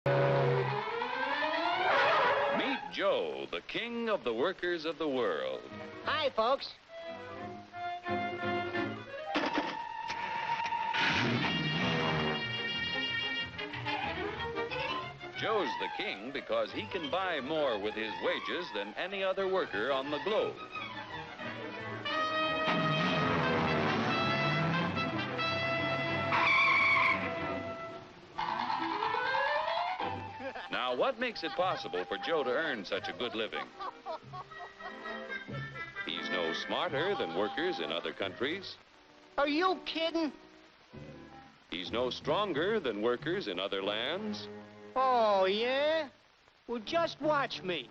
Meet Joe, the king of the workers of the world. Hi, folks. Joe's the king because he can buy more with his wages than any other worker on the globe. Now, what makes it possible for Joe to earn such a good living? He's no smarter than workers in other countries. Are you kidding? He's no stronger than workers in other lands. Oh, yeah? Well, just watch me.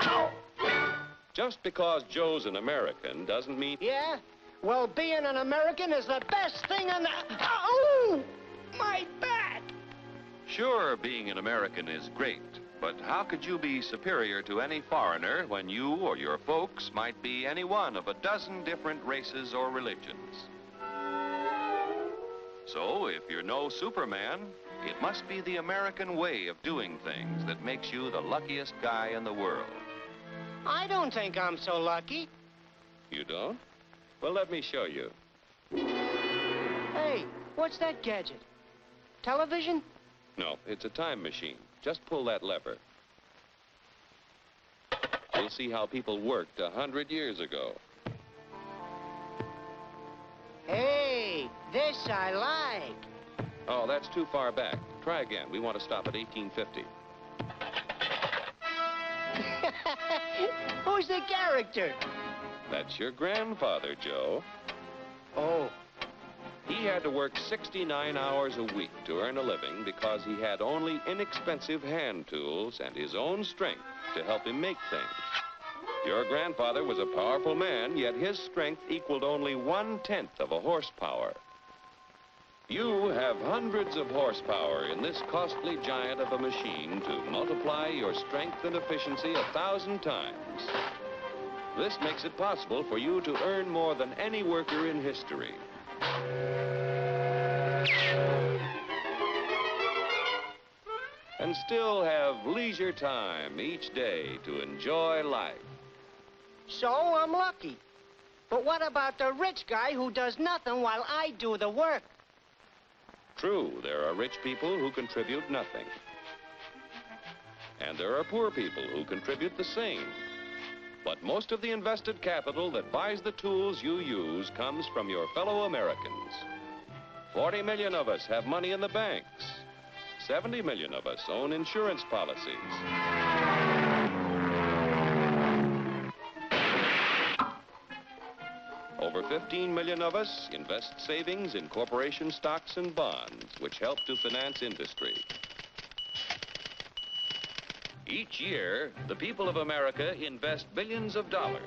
Ow! Just because Joe's an American doesn't mean... Yeah? Well, being an American is the best thing in the... Oh! My back! Sure, being an American is great, but how could you be superior to any foreigner when you or your folks might be any one of a dozen different races or religions? So, if you're no Superman, it must be the American way of doing things that makes you the luckiest guy in the world. I don't think I'm so lucky. You don't? Well, let me show you. Hey, what's that gadget? Television? No, it's a time machine. Just pull that lever. You'll see how people worked 100 years ago. Hey, this I like. Oh, that's too far back. Try again. We want to stop at 1850. Who's the character? That's your grandfather, Joe. Oh. He had to work 69 hours a week to earn a living because he had only inexpensive hand tools and his own strength to help him make things. Your grandfather was a powerful man, yet his strength equaled only 1/10 of a horsepower. You have hundreds of horsepower in this costly giant of a machine to multiply your strength and efficiency 1,000 times. This makes it possible for you to earn more than any worker in history. And still have leisure time each day to enjoy life. So I'm lucky. But what about the rich guy who does nothing while I do the work? True, there are rich people who contribute nothing. And there are poor people who contribute the same. But most of the invested capital that buys the tools you use comes from your fellow Americans. 40 million of us have money in the banks. 70 million of us own insurance policies. Over 15 million of us invest savings in corporation stocks and bonds, which help to finance industry. Each year, the people of America invest billions of dollars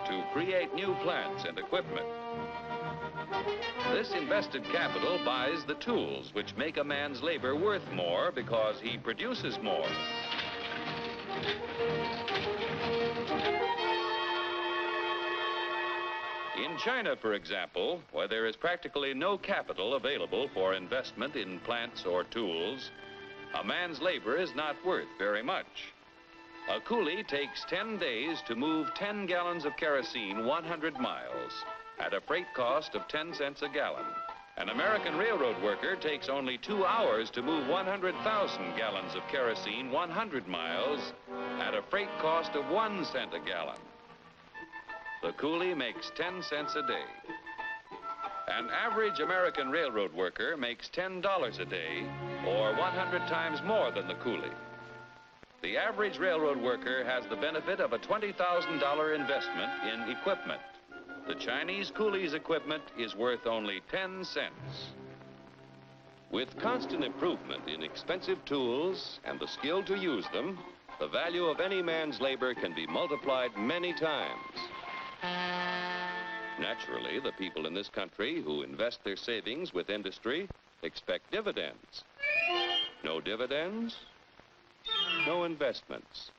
to create new plants and equipment. This invested capital buys the tools which make a man's labor worth more because he produces more. In China, for example, where there is practically no capital available for investment in plants or tools, a man's labor is not worth very much. A coolie takes 10 days to move 10 gallons of kerosene 100 miles at a freight cost of 10 cents a gallon. An American railroad worker takes only 2 hours to move 100,000 gallons of kerosene 100 miles at a freight cost of 1 cent a gallon. The coolie makes 10 cents a day. An average American railroad worker makes $10 a day, or 100 times more than the coolie. The average railroad worker has the benefit of a $20,000 investment in equipment. The Chinese coolie's equipment is worth only 10 cents. With constant improvement in expensive tools and the skill to use them, the value of any man's labor can be multiplied many times. Naturally, the people in this country who invest their savings with industry expect dividends. No dividends, no investments.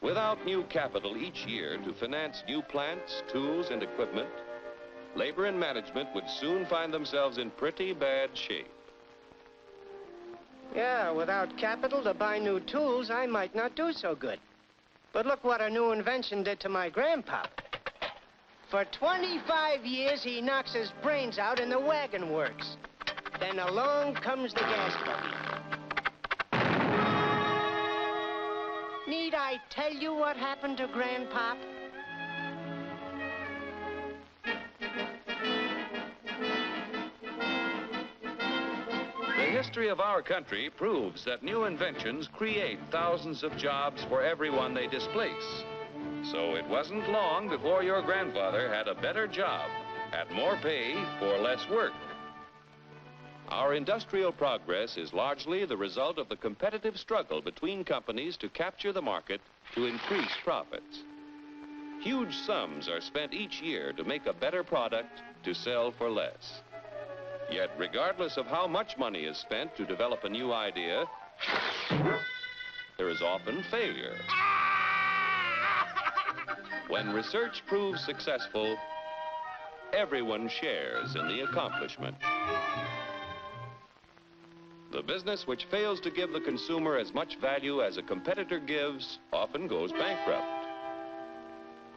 Without new capital each year to finance new plants, tools, and equipment, labor and management would soon find themselves in pretty bad shape. Yeah, without capital to buy new tools, I might not do so good. But look what a new invention did to my grandpa. For 25 years, he knocks his brains out in the wagon works. Then along comes the gas buggy. Need I tell you what happened to Grandpop? The history of our country proves that new inventions create thousands of jobs for everyone they displace. So it wasn't long before your grandfather had a better job, at more pay for less work. Our industrial progress is largely the result of the competitive struggle between companies to capture the market to increase profits. Huge sums are spent each year to make a better product to sell for less. Yet, regardless of how much money is spent to develop a new idea, there is often failure. When research proves successful, everyone shares in the accomplishment. The business which fails to give the consumer as much value as a competitor gives often goes bankrupt.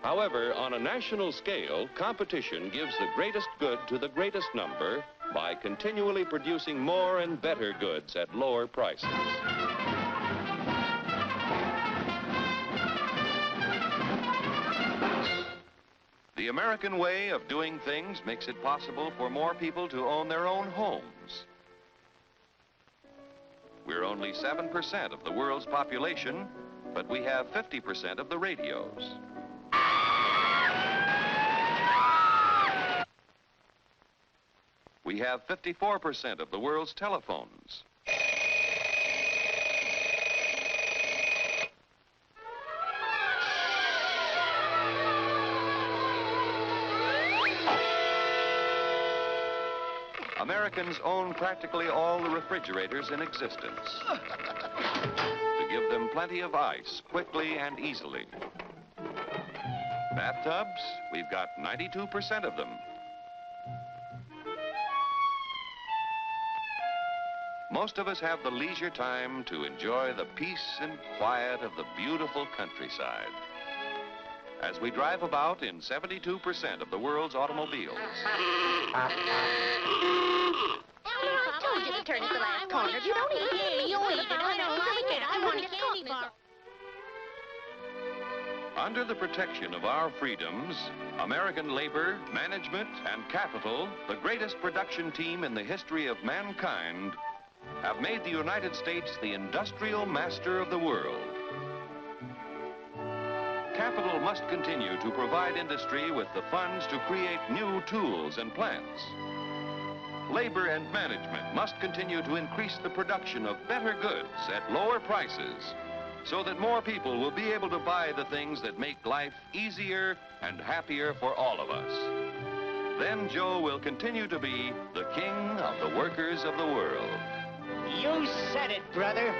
However, on a national scale, competition gives the greatest good to the greatest number by continually producing more and better goods at lower prices. The American way of doing things makes it possible for more people to own their own homes. We're only 7% of the world's population, but we have 50% of the radios. We have 54% of the world's telephones. Americans own practically all the refrigerators in existence to give them plenty of ice quickly and easily. Bathtubs, we've got 92% of them. Most of us have the leisure time to enjoy the peace and quiet of the beautiful countryside as we drive about in 72% of the world's automobiles. I told you to turn at the last corner. If you don't eat it, you eat it. I don't like it. I want a candy bar. Under the protection of our freedoms, American labor, management, and capital, the greatest production team in the history of mankind, have made the United States the industrial master of the world. Capital must continue to provide industry with the funds to create new tools and plants. Labor and management must continue to increase the production of better goods at lower prices so that more people will be able to buy the things that make life easier and happier for all of us. Then Joe will continue to be the king of the workers of the world. You said it, brother.